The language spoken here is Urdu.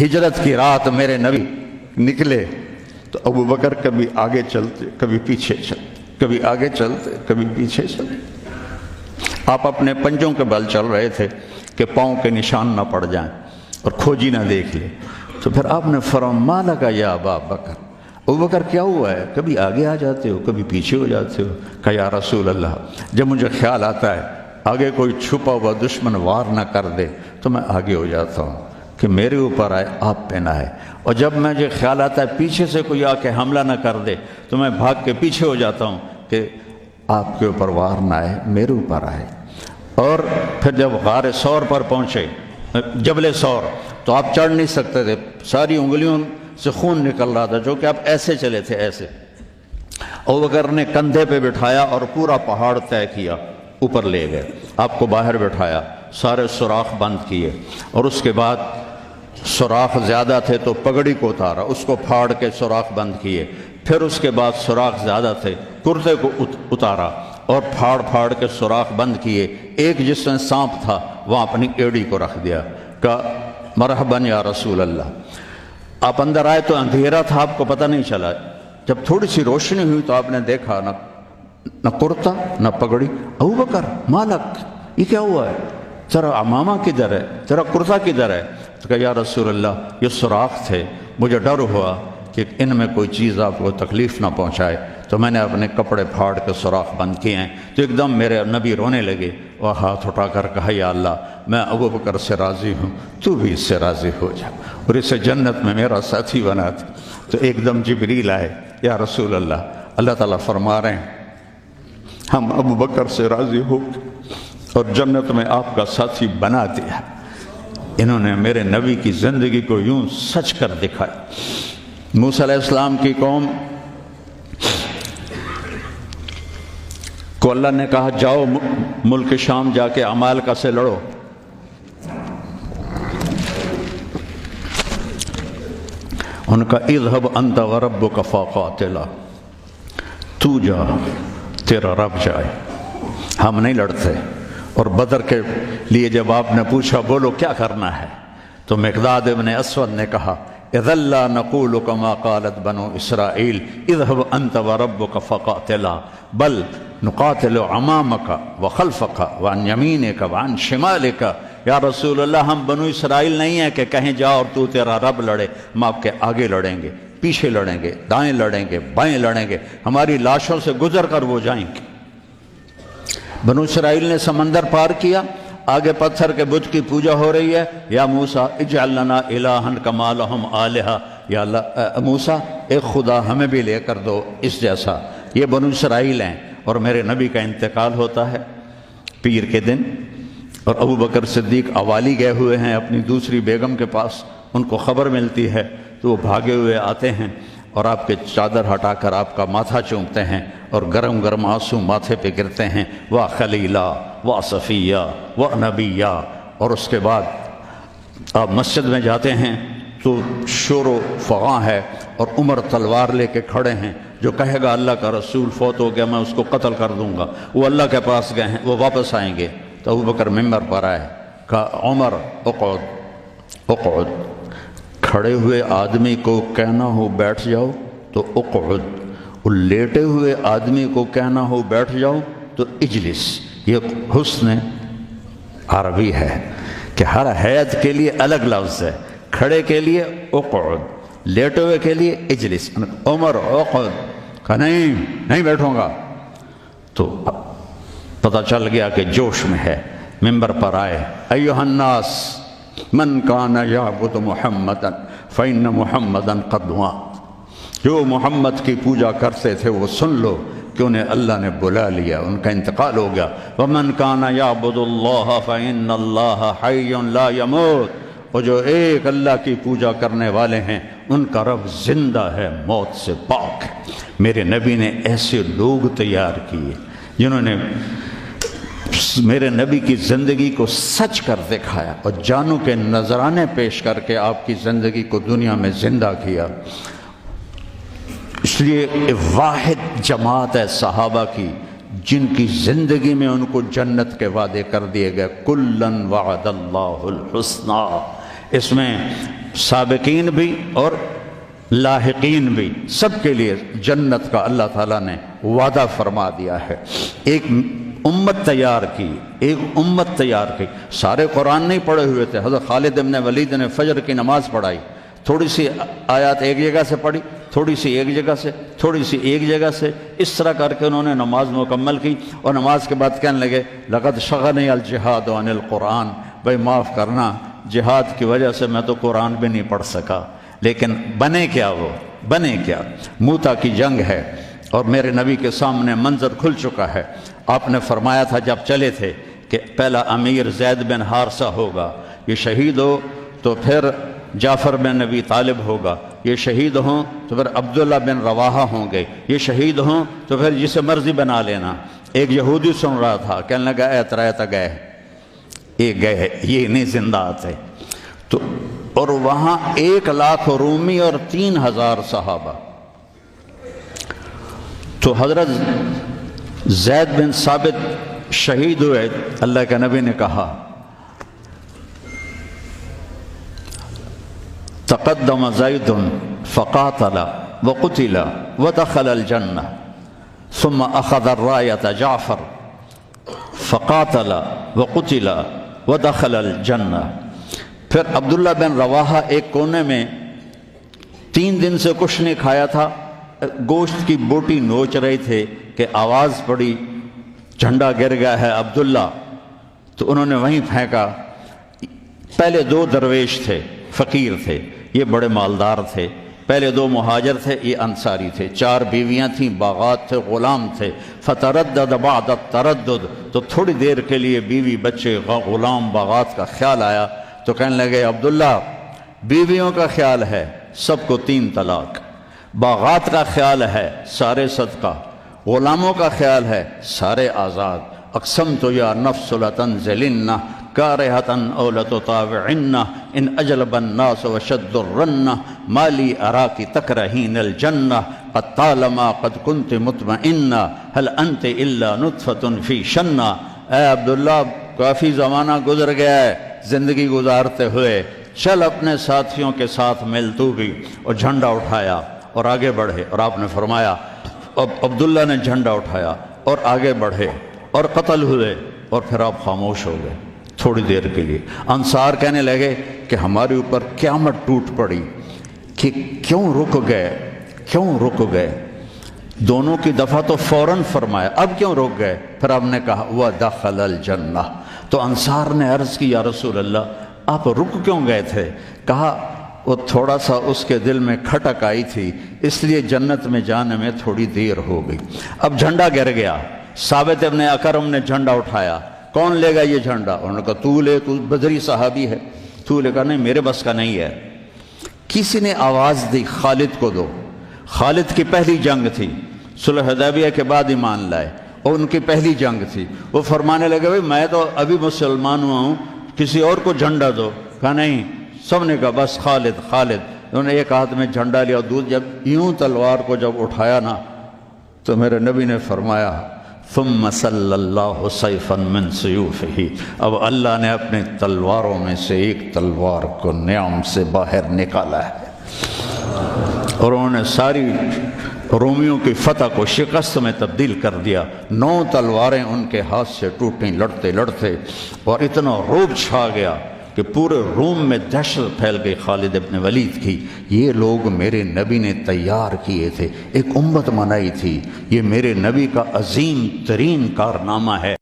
ہجرت کی رات میرے نبی نکلے تو ابو بکر کبھی آگے چلتے کبھی پیچھے چلتے، کبھی آگے چلتے کبھی پیچھے چلتے۔ آپ اپنے پنجوں کے بل چل رہے تھے کہ پاؤں کے نشان نہ پڑ جائیں اور کھوجی نہ دیکھ لے، تو پھر آپ نے فرمایا ما لکا یا ابا بکر، ابو بکر کیا ہوا ہے؟ کبھی آگے آ جاتے ہو کبھی پیچھے ہو جاتے ہو۔ کہا یا رسول اللہ، جب مجھے خیال آتا ہے آگے کوئی چھپا ہوا دشمن وار نہ کر دے تو میں آگے ہو جاتا ہوں کہ میرے اوپر آئے، آپ پہ نہ آئے، اور جب مجھے خیال آتا ہے پیچھے سے کوئی آ کے حملہ نہ کر دے تو میں بھاگ کے پیچھے ہو جاتا ہوں کہ آپ کے اوپر وار نہ آئے، میرے اوپر آئے۔ اور پھر جب غار ثور پر پہنچے، جبل ثور، تو آپ چڑھ نہیں سکتے تھے، ساری انگلیوں سے خون نکل رہا تھا، جو کہ آپ ایسے چلے تھے ایسے۔ ابوبکر نے کندھے پہ بٹھایا اور پورا پہاڑ طے کیا، اوپر لے گئے، آپ کو باہر بٹھایا، سارے سوراخ بند کیے، اور اس کے بعد سوراخ زیادہ تھے تو پگڑی کو اتارا، اس کو پھاڑ کے سوراخ بند کیے، پھر اس کے بعد سوراخ زیادہ تھے، کرتے کو اتارا اور پھاڑ پھاڑ کے سوراخ بند کیے۔ ایک جس میں سانپ تھا وہاں اپنی ایڑی کو رکھ دیا، کہا مرحباً یا رسول اللہ۔ آپ اندر آئے تو اندھیرا تھا، آپ کو پتہ نہیں چلا، جب تھوڑی سی روشنی ہوئی تو آپ نے دیکھا نہ کرتا نہ پگڑی۔ ابو بکر مالک، یہ کیا ہوا ہے؟ ذرا عمامہ کدھر ہے، ذرا کرتا کدھر ہے؟ تو کہا یا رسول اللہ یہ سوراخ تھے، مجھے ڈر ہوا کہ ان میں کوئی چیز آپ کو تکلیف نہ پہنچائے تو میں نے اپنے کپڑے پھاڑ کے سوراخ بند کیے ہیں۔ تو ایک دم میرے نبی رونے لگے اور ہاتھ اٹھا کر کہا یا اللہ میں ابو بکر سے راضی ہوں، تو بھی اس سے راضی ہو جا اور اسے جنت میں میرا ساتھی بنا دے۔ تو ایک دم جبریل آئے، یا رسول اللہ، اللہ تعالیٰ فرما رہے ہیں ہم ابو بکر سے راضی ہو اور جنت میں آپ کا ساتھی بنا دیا۔ انہوں نے میرے نبی کی زندگی کو یوں سچ کر دکھایا۔ موسیٰ علیہ السلام کی قوم کو اللہ نے کہا جاؤ ملک شام جا کے عمالقہ سے لڑو، ان کا اذهب انت وربک فقاتلا، تو جا تیرا رب جائے، ہم نہیں لڑتے۔ اور بدر کے لیے جب آپ نے پوچھا بولو کیا کرنا ہے، تو مقداد ابن اسود نے کہا اذا لا نقول كما قالت بنو اسرائیل اذهب انت وربك فقاتلا بل نقاتل امامك وخلفك وعن يمينك وعن شمالك۔ یا رسول اللہ ہم بنو اسرائیل نہیں ہیں کہ کہیں جا اور تو تیرا رب لڑے، ہم آپ کے آگے لڑیں گے، پیچھے لڑیں گے، دائیں لڑیں گے، بائیں لڑیں گے، ہماری لاشوں سے گزر کر وہ جائیں گے۔ بنو اسرائیل نے سمندر پار کیا، آگے پتھر کے بت کی پوجا ہو رہی ہے، یا موسیٰ اجعل لنا الہا کما لہم آلہہ، یا اللہ موسیٰ ایک خدا ہمیں بھی لے کر دو اس جیسا۔ یہ بنو اسرائیل ہیں، اور میرے نبی کا انتقال ہوتا ہے پیر کے دن، اور ابو بکر صدیق اوالی گئے ہوئے ہیں اپنی دوسری بیگم کے پاس، ان کو خبر ملتی ہے تو وہ بھاگے ہوئے آتے ہیں اور آپ کے چادر ہٹا کر آپ کا ماتھا چومتے ہیں اور گرم گرم آنسو ماتھے پہ گرتے ہیں، وا خلیلا وا صفیہ وا نبیہ۔ اور اس کے بعد آپ مسجد میں جاتے ہیں تو شور و فغاں ہے، اور عمر تلوار لے کے کھڑے ہیں، جو کہے گا اللہ کا رسول فوت ہو گیا میں اس کو قتل کر دوں گا، وہ اللہ کے پاس گئے ہیں، وہ واپس آئیں گے۔ تو ابو بکر ممبر پر آئے، کہا عمر اقعد اقعد، کھڑے ہوئے آدمی کو کہنا ہو بیٹھ جاؤ تو اقعد، اور لیٹے ہوئے آدمی کو کہنا ہو بیٹھ جاؤ تو اجلس۔ یہ حسن عربی ہے کہ ہر حیت کے لیے الگ لفظ ہے، کھڑے کے لیے اقعد، لیٹے ہوئے کے لیے اجلس۔ عمر اقعد، کہا نہیں بیٹھوں گا۔ تو پتہ چل گیا کہ جوش میں ہے، ممبر پر آئے، ایھا الناس من کان یعبد محمدا فإن محمدا قد مات، جو محمد کی پوجا کرتے تھے وہ سن لو کہ انہیں اللہ نے بلا لیا، ان کا انتقال ہو گیا۔ ومن کان یعبد اللہ فإن اللہ حی لا یموت، اور جو ایک اللہ کی پوجا کرنے والے ہیں ان کا رب زندہ ہے، موت سے پاک ہے۔ میرے نبی نے ایسے لوگ تیار کیے جنہوں نے میرے نبی کی زندگی کو سچ کر دکھایا اور جانوں کے نذرانے پیش کر کے آپ کی زندگی کو دنیا میں زندہ کیا۔ اس لیے واحد جماعت ہے صحابہ کی جن کی زندگی میں ان کو جنت کے وعدے کر دیے گئے، کلن وعد اللہ الحسنی۔ اس میں سابقین بھی اور لاحقین بھی، سب کے لیے جنت کا اللہ تعالیٰ نے وعدہ فرما دیا ہے۔ ایک امت تیار کی، ایک امت تیار کی۔ سارے قرآن نہیں پڑھے ہوئے تھے، حضرت خالد بن ولید نے فجر کی نماز پڑھائی، تھوڑی سی آیات ایک جگہ سے پڑھی، تھوڑی سی ایک جگہ سے، تھوڑی سی ایک جگہ سے، اس طرح کر کے انہوں نے نماز مکمل کی، اور نماز کے بعد کہنے لگے لقد شغلنی الجہاد عن القرآن، بھائی معاف کرنا، جہاد کی وجہ سے میں تو قرآن بھی نہیں پڑھ سکا۔ لیکن بنے کیا، وہ بنے کیا؟ موتا کی جنگ ہے اور میرے نبی کے سامنے منظر کھل چکا ہے۔ آپ نے فرمایا تھا جب چلے تھے کہ پہلا امیر زید بن حارثہ ہوگا، یہ شہید ہو تو پھر جعفر بن نبی طالب ہوگا، یہ شہید ہوں تو پھر عبداللہ بن رواحہ ہوں گے، یہ شہید ہوں تو پھر جسے مرضی بنا لینا۔ ایک یہودی سن رہا تھا، کہنے لگا اے ترایتا گئے، یہ گئے، یہ نہیں زندہ آتے۔ تو اور وہاں 1,00,000 رومی اور 3,000 صحابہ۔ تو حضرت زید بن ثابت شہید ہوئے، اللہ کے نبی نے کہا تقدم زید فقاتل وقتل ودخل الجنہ ثم اخذ الرایۃ جعفر فقاتل وقتل ودخل الجنہ۔ پھر عبداللہ بن رواحہ ایک کونے میں 3 دن سے کچھ نہیں کھایا تھا، گوشت کی بوٹی نوچ رہے تھے کہ آواز پڑی جھنڈا گر گیا ہے عبداللہ، تو انہوں نے وہیں پھینکا۔ پہلے 2 درویش تھے، فقیر تھے، یہ بڑے مالدار تھے۔ پہلے 2 مہاجر تھے، یہ انصاری تھے۔ 4 بیویاں تھیں، باغات تھے، غلام تھے۔ فتردد بعد التردد، تو تھوڑی دیر کے لیے بیوی بچے غلام باغات کا خیال آیا، تو کہنے لگے عبداللہ بیویوں کا خیال ہے سب کو 3 طلاق، باغات کا خیال ہے سارے صدقہ، غلاموں کا خیال ہے سارے آزاد۔ اقسمت یا نفس لتنزلن کارہتن او لتطاوعن ان اجلب الناس وشد الرن ما لی اراکی تکرہین الجنہ قد طالما قد کنت مطمئنہ هل انت الا نطفۃ فی شنہ۔ اے عبداللہ کافی زمانہ گزر گیا ہے زندگی گزارتے ہوئے، چل اپنے ساتھیوں کے ساتھ مل تو بھی، اور جھنڈا اٹھایا اور آگے بڑھے۔ اور آپ نے فرمایا اب عبداللہ نے جھنڈا اٹھایا اور آگے بڑھے اور قتل ہوئے، اور پھر آپ خاموش ہو گئے تھوڑی دیر کے لیے۔ انصار کہنے لگے کہ ہمارے اوپر قیامت ٹوٹ پڑی کہ کیوں رک گئے۔ دونوں کی دفعہ تو فوراً فرمایا، اب کیوں رک گئے؟ پھر آپ نے کہا وَدَخَلَ الْجَنَّةِ۔ تو انصار نے عرض کی یا رسول اللہ آپ رک کیوں گئے تھے؟ کہا وہ تھوڑا سا اس کے دل میں کھٹک آئی تھی، اس لیے جنت میں جانے میں تھوڑی دیر ہو گئی۔ اب جھنڈا گر گیا، ثابت ابن اکرم نے جھنڈا اٹھایا، کون لے گا یہ جھنڈا؟ انہوں نے کہا تو لے، تو بدری صحابی ہے، تو لے۔ کہا نہیں میرے بس کا نہیں ہے۔ کسی نے آواز دی خالد کو دو۔ خالد کی پہلی جنگ تھی، صلح حدیبیہ کے بعد ایمان لائے، اور ان کی پہلی جنگ تھی۔ وہ فرمانے لگے بھائی میں تو ابھی مسلمان ہوا ہوں، کسی اور کو جھنڈا دو۔ کہا نہیں، سب نے کہا بس خالد۔ انہوں نے ایک ہاتھ میں جھنڈا لیا، اور جب یوں تلوار کو جب اٹھایا نا، تو میرے نبی نے فرمایا ثم صلی اللہ سیفا من سیوفہ، اب اللہ نے اپنے تلواروں میں سے ایک تلوار کو نیام سے باہر نکالا ہے، اور انہوں نے ساری رومیوں کی فتح کو شکست میں تبدیل کر دیا۔ 9 تلواریں ان کے ہاتھ سے ٹوٹیں لڑتے لڑتے، اور اتنا روب چھا گیا کہ پورے روم میں دہشت پھیل گئی خالد ابن ولید کی۔ یہ لوگ میرے نبی نے تیار کیے تھے، ایک امت بنائی تھی، یہ میرے نبی کا عظیم ترین کارنامہ ہے۔